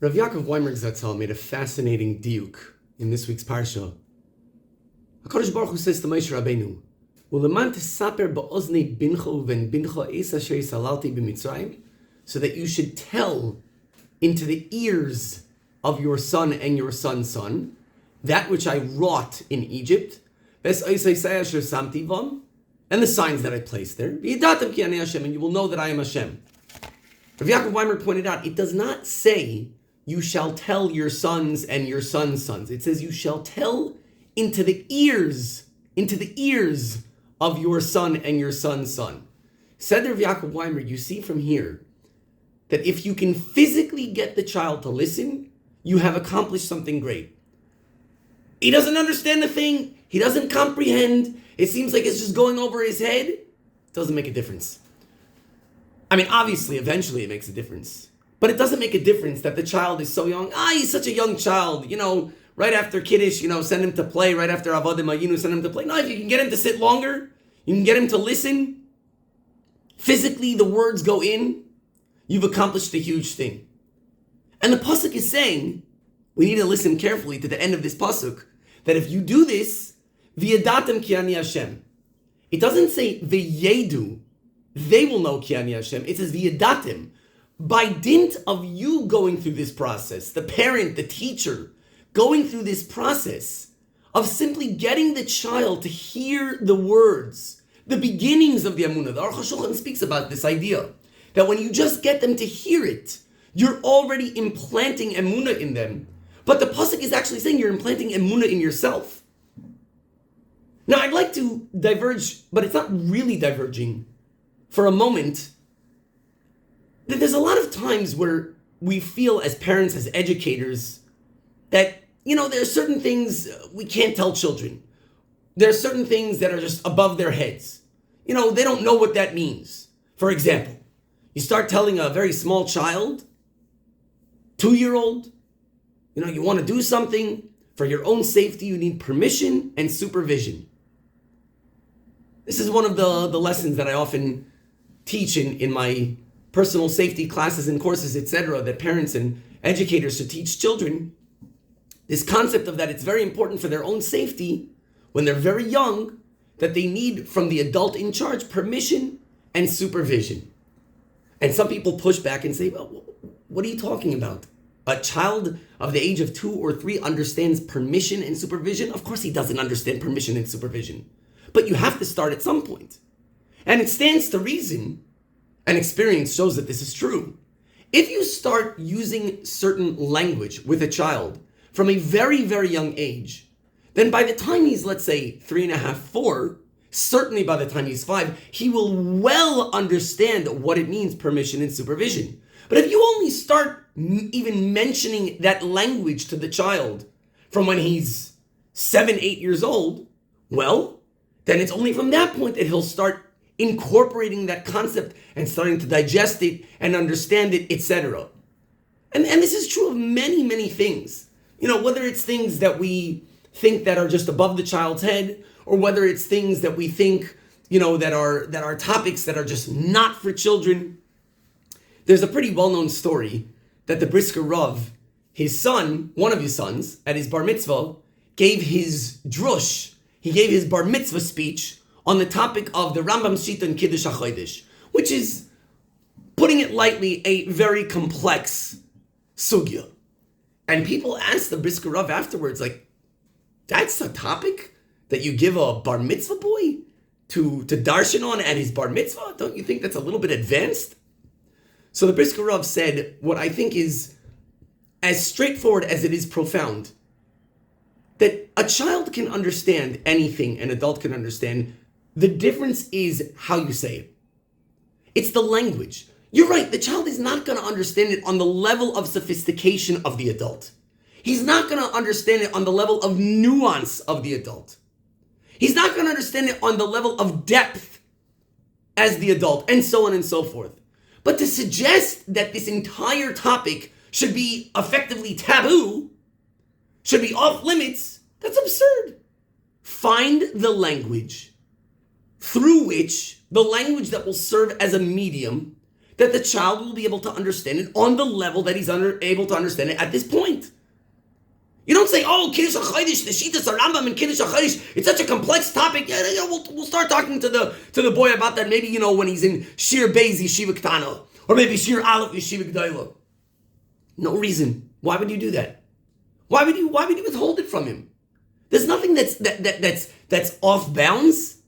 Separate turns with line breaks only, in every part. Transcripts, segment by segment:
Rav Yaakov Weinberg Zatzal made a fascinating diuk in this week's parsha. HaKadosh Baruch Hu says to Moshe Rabbeinu, "Uleman tesaper ba'oznei bincha uven bincha es asher salalti b'Mitzrayim," so that you should tell into the ears of your son and your son's son that which I wrought in Egypt, and the signs that I placed there, and you will know that I am Hashem. Rav Yaakov Weinberg pointed out, it does not say you shall tell your sons and your sons' sons. It says you shall tell into the ears of your son and your son's son. Said Rav Yaakov Weinberg, you see from here that if you can physically get the child to listen, you have accomplished something great. He doesn't understand the thing. He doesn't comprehend. It seems like it's just going over his head. It doesn't make a difference. I mean, obviously, eventually it makes a difference. But it doesn't make a difference that the child is so young. He's such a young child. Right after Kiddush, send him to play. Right after Avodah Mayinu, send him to play. No, if you can get him to sit longer, you can get him to listen. Physically, the words go in. You've accomplished a huge thing. And the pasuk is saying, we need to listen carefully to the end of this pasuk, that if you do this, v'yadatem ki ani Hashem. It doesn't say v'yedu, they will know ki ani Hashem. It says v'yadatem. By dint of you going through this process, the parent, the teacher, going through this process of simply getting the child to hear the words, the beginnings of the Amunah. The Aruch HaShulchan speaks about this idea, that when you just get them to hear it, you're already implanting Emunah in them. But the pasuk is actually saying you're implanting Emunah in yourself. Now, I'd like to diverge, but it's not really diverging, for a moment, that there's a lot of times where we feel as parents, as educators, that, there are certain things we can't tell children. There are certain things that are just above their heads. They don't know what that means. For example, you start telling a very small child, 2-year-old, you want to do something for your own safety, you need permission and supervision. This is one of the lessons that I often teach in my personal safety classes and courses, etc., that parents and educators should teach children. This concept of that it's very important for their own safety when they're very young, that they need from the adult in charge permission and supervision. And some people push back and say, well, what are you talking about? A child of the age of 2 or 3 understands permission and supervision? Of course he doesn't understand permission and supervision. But you have to start at some point. And it stands to reason, and experience shows that this is true. If you start using certain language with a child from a very, very young age, then by the time he's, let's say, 3.5, 4, certainly by the time he's 5, he will well understand what it means, permission and supervision. But if you only start even mentioning that language to the child from when he's 7, 8 years old, well, then it's only from that point that he'll start incorporating that concept and starting to digest it and understand it, etc. And this is true of many, many things. Whether it's things that we think that are just above the child's head, or whether it's things that we think, that are topics that are just not for children. There's a pretty well-known story that the Brisker Rav, his son, one of his sons, at his bar mitzvah, gave his drush. He gave his bar mitzvah speech on the topic of the Rambam's Shita and Kiddush HaChodesh, which is, putting it lightly, a very complex sugya. And people asked the Brisker Rav afterwards, that's a topic that you give a bar mitzvah boy to darshan on at his bar mitzvah? Don't you think that's a little bit advanced? So the Brisker Rav said what I think is as straightforward as it is profound, that a child can understand anything an adult can understand. The difference is how you say it. It's the language. You're right, the child is not going to understand it on the level of sophistication of the adult. He's not going to understand it on the level of nuance of the adult. He's not going to understand it on the level of depth as the adult, and so on and so forth. But to suggest that this entire topic should be effectively taboo, should be off limits, that's absurd. Find the language through which, the language that will serve as a medium that the child will be able to understand it on the level that he's able to understand it at this point. You don't say, oh, Kiddush HaChodesh, the Shittas HaRambam and Kiddush HaChodesh, it's such a complex topic. Yeah, we'll start talking to the boy about that maybe, when he's in Shir Beis Yeshiva Ktana, or maybe Shir Aleph Yeshiva G'dayla. No reason. Why would you do that? Why would you withhold it from him? There's nothing that's off bounds.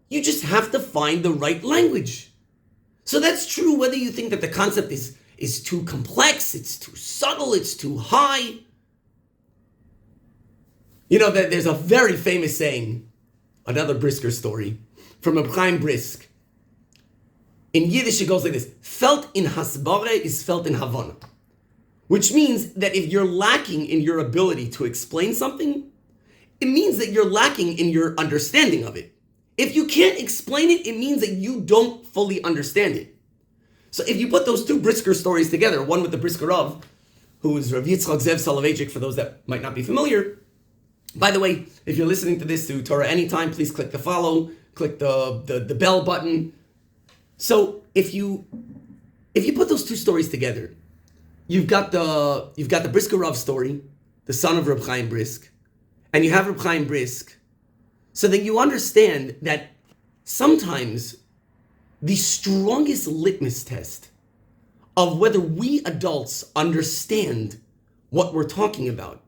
You just have to find the right language. So that's true whether you think that the concept is too complex, it's too subtle, it's too high. There's a very famous saying, another Brisker story, from Reb Chaim Brisk. In Yiddish it goes like this: felt in hasbara is felt in havana. Which means that if you're lacking in your ability to explain something, it means that you're lacking in your understanding of it. If you can't explain it, it means that you don't fully understand it. So if you put those two Brisker stories together, one with the Brisker Rav, who is Rav Yitzchak Zev Soloveitchik, for those that might not be familiar. By the way, if you're listening to this through Torah Anytime, please click the follow, click the bell button. So if you put those two stories together, you've got the Brisker Rav story, the son of Reb Chaim Brisk, and you have Reb Chaim Brisk. So then you understand that sometimes the strongest litmus test of whether we adults understand what we're talking about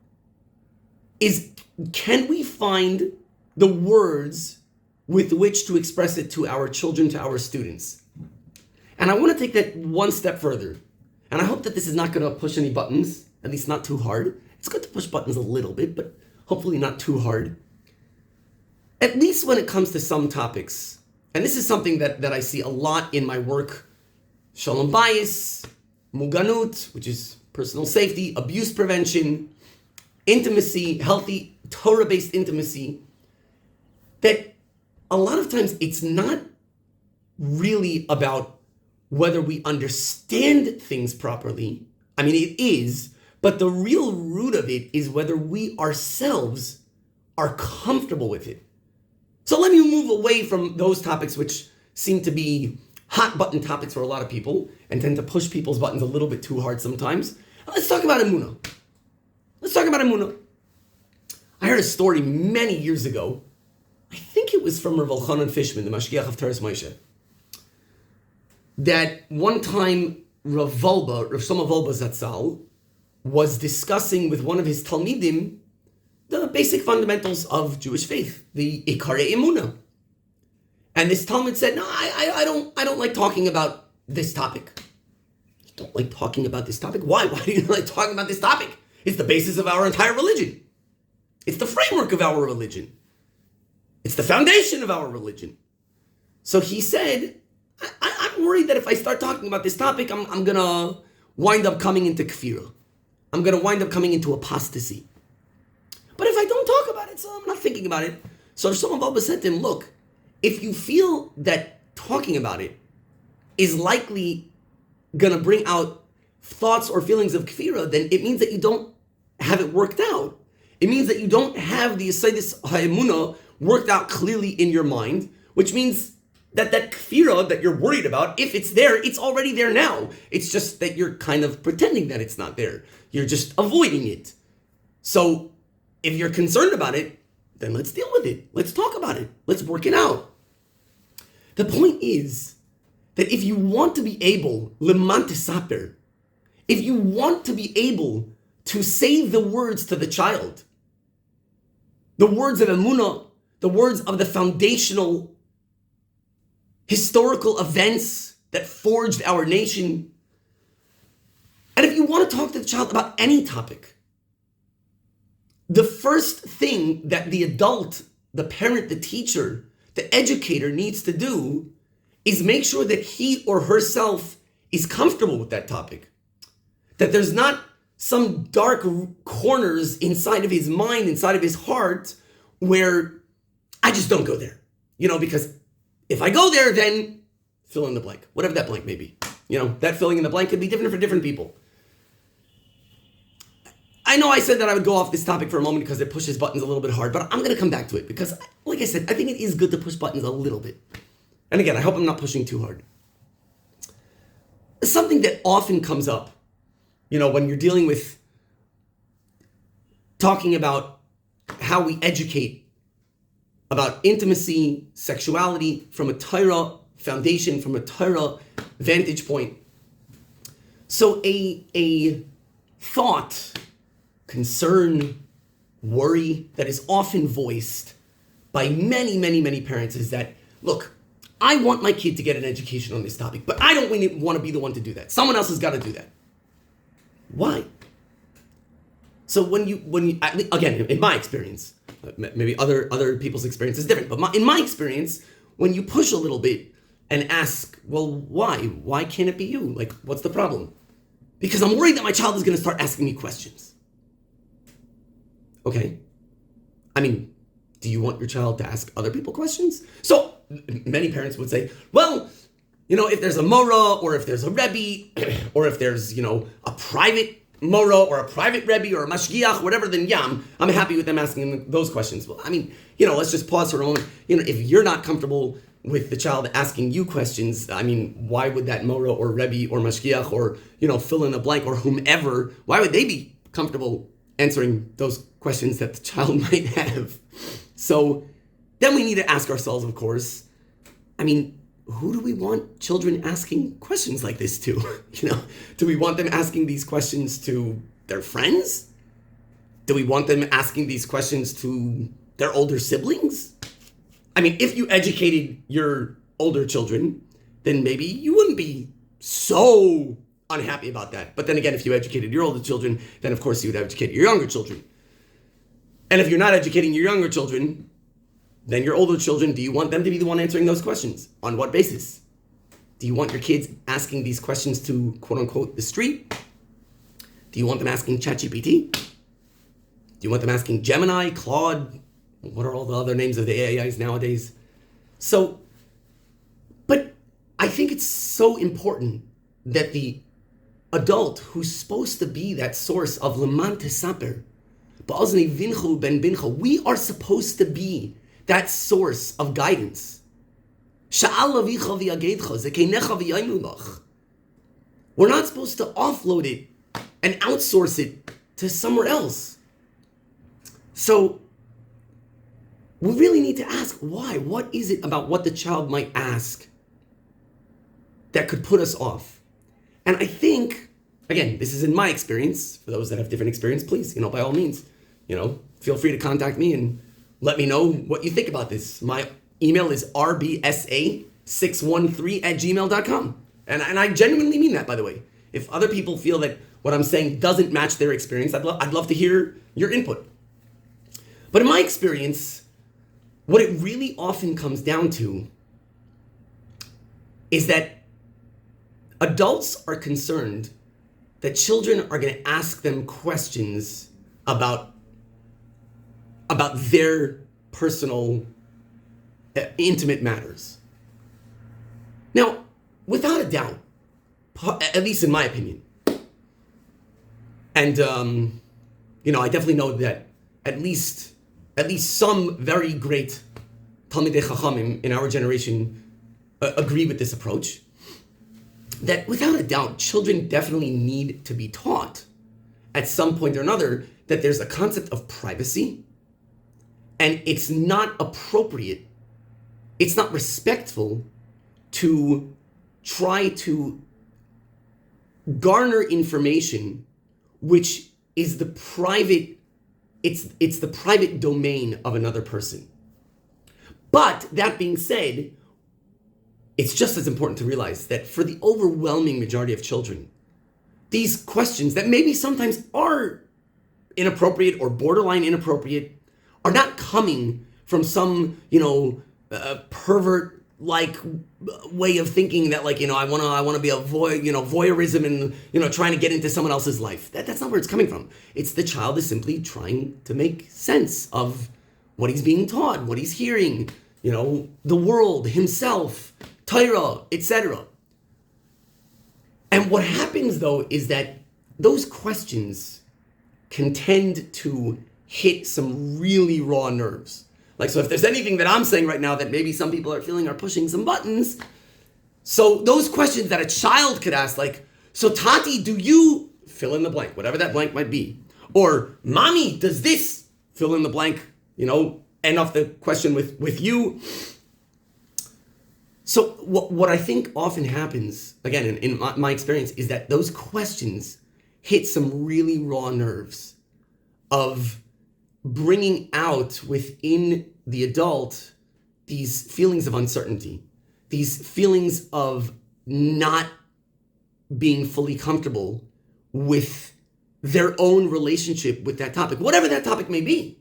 is, can we find the words with which to express it to our children, to our students? And I want to take that one step further. And I hope that this is not going to push any buttons, at least not too hard. It's good to push buttons a little bit, but hopefully not too hard. At least when it comes to some topics, and this is something that I see a lot in my work, Shalom Bayis, Muganut, which is personal safety, abuse prevention, intimacy, healthy Torah-based intimacy, that a lot of times it's not really about whether we understand things properly. I mean, it is, but the real root of it is whether we ourselves are comfortable with it. So let me move away from those topics which seem to be hot button topics for a lot of people and tend to push people's buttons a little bit too hard sometimes. Let's talk about Emunah. I heard a story many years ago. I think it was from Rav Elchanan Fishman, the Mashgiach of Teres Moshe, that one time Rav Shlomo Wolbe Zatzal was discussing with one of his Talmidim the basic fundamentals of Jewish faith, the Ikarei Emunah. And this Talmud said, no, I don't like talking about this topic. You don't like talking about this topic? Why? Why do you not like talking about this topic? It's the basis of our entire religion. It's the framework of our religion. It's the foundation of our religion. So he said, I'm worried that if I start talking about this topic, I'm going to wind up coming into kfirah. I'm going to wind up coming into apostasy. But if I don't talk about it, so I'm not thinking about it. So Shlomo Wolbe said to him, look, if you feel that talking about it is likely going to bring out thoughts or feelings of kfirah, then it means that you don't have it worked out. It means that you don't have the Yesodis HaEmunah worked out clearly in your mind, which means that kfirah that you're worried about, if it's there, it's already there now. It's just that you're kind of pretending that it's not there. You're just avoiding it. So if you're concerned about it, then let's deal with it. Let's talk about it. Let's work it out. The point is that if you want to be able, leman tesaper, if you want to be able to say the words to the child, the words of Emunah, the words of the foundational historical events that forged our nation, and if you want to talk to the child about any topic, the first thing that the adult, the parent, the teacher, the educator needs to do is make sure that he or herself is comfortable with that topic. That there's not some dark corners inside of his mind, inside of his heart, where I just don't go there. Because if I go there, then fill in the blank, whatever that blank may be. That filling in the blank could be different for different people. I know I said that I would go off this topic for a moment because it pushes buttons a little bit hard, but I'm going to come back to it because, like I said, I think it is good to push buttons a little bit. And again, I hope I'm not pushing too hard. something that often comes up, when you're dealing with talking about how we educate about intimacy, sexuality from a Torah foundation, from a Torah vantage point. So a thought, concern, worry that is often voiced by many, many, many parents is that, look, I want my kid to get an education on this topic, but I don't really want to be the one to do that. Someone else has got to do that. Why? So when you again, in my experience, maybe other people's experience is different, but in my experience, when you push a little bit and ask, well, why? Why can't it be you? Like, what's the problem? Because I'm worried that my child is going to start asking me questions. Okay. I mean, do you want your child to ask other people questions? So many parents would say, well, if there's a Mora, or if there's a Rebbe, or if there's, a private Mora, or a private Rebbe, or a Mashgiach, whatever, then I'm happy with them asking those questions. Well, I mean, let's just pause for a moment. If you're not comfortable with the child asking you questions, I mean, why would that Mora, or Rebbe, or Mashgiach, or, fill in the blank, or whomever, why would they be comfortable answering those questions that the child might have? So then we need to ask ourselves, of course, I mean, who do we want children asking questions like this to? Do we want them asking these questions to their friends? Do we want them asking these questions to their older siblings? I mean, if you educated your older children, then maybe you wouldn't be so unhappy about that. But then again, if you educated your older children, then of course you would educate your younger children. And if you're not educating your younger children, then your older children, do you want them to be the one answering those questions? On what basis? Do you want your kids asking these questions to, quote unquote, the street? Do you want them asking ChatGPT? Do you want them asking Gemini, Claude? What are all the other names of the AIs nowadays? So, but I think it's so important that the adult who's supposed to be that source of Leman Tesaper, Ba'azni Vinchu Ben Bincha, we are supposed to be that source of guidance. We're not supposed to offload it and outsource it to somewhere else. So we really need to ask why. What is it about what the child might ask that could put us off? And I think, again, this is in my experience. For those that have different experience, please, by all means, feel free to contact me and let me know what you think about this. My email is rbsa613@gmail.com. And I genuinely mean that, by the way. If other people feel that what I'm saying doesn't match their experience, I'd love to hear your input. But in my experience, what it really often comes down to is that adults are concerned that children are going to ask them questions about their personal, intimate matters. Now, without a doubt, at least in my opinion, and I definitely know that at least some very great Talmidei Chachamim in our generation agree with this approach, that without a doubt, children definitely need to be taught at some point or another that there's a concept of privacy. And it's not appropriate, it's not respectful to try to garner information which is the private, it's the private domain of another person. But that being said, it's just as important to realize that for the overwhelming majority of children, these questions that maybe sometimes are inappropriate or borderline inappropriate are not coming from some, pervert-like way of thinking that, I want to be a voyeurism and, trying to get into someone else's life. That's not where it's coming from. It's the child is simply trying to make sense of what he's being taught, what he's hearing, the world, himself, Torah, etc. And what happens, though, is that those questions can tend to hit some really raw nerves. So if there's anything that I'm saying right now that maybe some people are feeling are pushing some buttons, So those questions that a child could ask, like, so Tati, do you fill in the blank, whatever that blank might be? Or Mommy, does this fill in the blank, end off the question with you? So what I think often happens, again, in my experience, is that those questions hit some really raw nerves of bringing out within the adult these feelings of uncertainty, these feelings of not being fully comfortable with their own relationship with that topic, whatever that topic may be.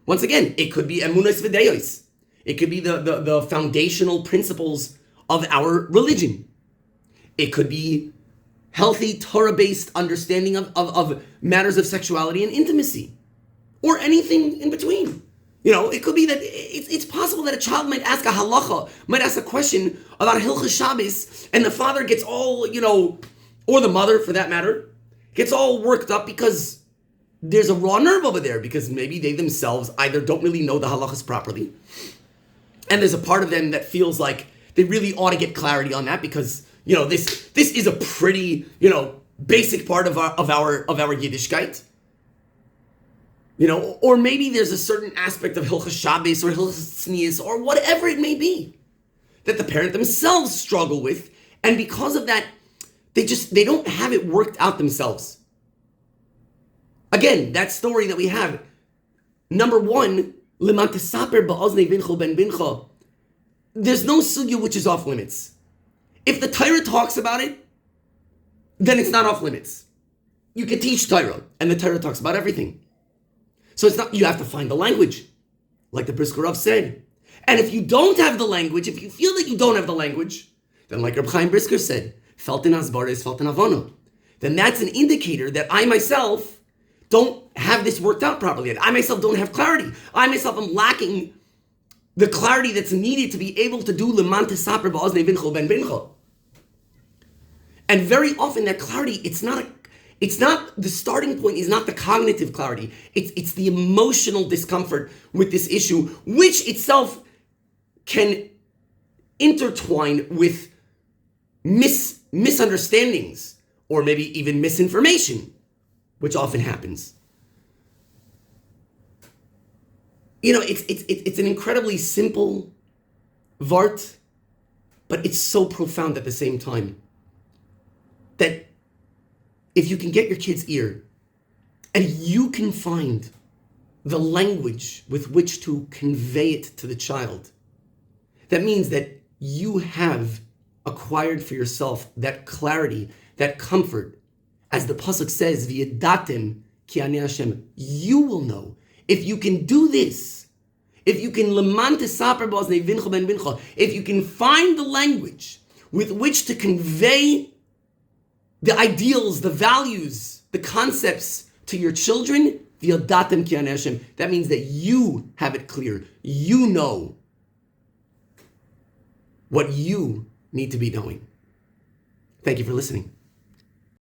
Once again, it could be emunos v'deos. It could be the foundational principles of our religion. It could be healthy Torah-based understanding of matters of sexuality and intimacy, or anything in between. It could be that it's possible that a child might ask a halacha, might ask a question about Hilchos Shabbos, and the father gets all, or the mother for that matter, gets all worked up because there's a raw nerve over there, because maybe they themselves either don't really know the halachas properly, and there's a part of them that feels like they really ought to get clarity on that because, this is a pretty, basic part of our Yiddishkeit. Or maybe there's a certain aspect of Hilchos Shabbos or Hilchos Tznius or whatever it may be that the parent themselves struggle with, and because of that, they don't have it worked out themselves. Again, that story that we have, number one, Leman tesaper ba'oznei bincha ben bincha. There's no sugya which is off limits. If the Torah talks about it, then it's not off limits. You can teach Torah, and the Torah talks about everything. So it's not, you have to find the language, like the Brisker Rav said. And if you don't have the language, if you feel that you don't have the language, then like Reb Chaim Brisker said, Felten Asbara is Felten Avono. Then that's an indicator that I myself don't have this worked out properly. I myself don't have clarity. I myself am lacking the clarity that's needed to be able to do Leman tesaper ba'oznei bincha ben bincha. And very often that clarity, it's not the starting point is not the cognitive clarity. It's the emotional discomfort with this issue, which itself can intertwine with misunderstandings or maybe even misinformation, which often happens. It's an incredibly simple vart, but it's so profound at the same time that if you can get your kid's ear and you can find the language with which to convey it to the child, that means that you have acquired for yourself that clarity, that comfort. As the pasuk says, "V'yadatem ki ani Hashem," you will know. If you can do this, if you can leman tesaper ba'oznei bincha ben bincha, if you can find the language with which to convey the ideals, the values, the concepts to your children, v'yadatem ki ani Hashem, that means that you have it clear. You know what you need to be knowing. Thank you for listening.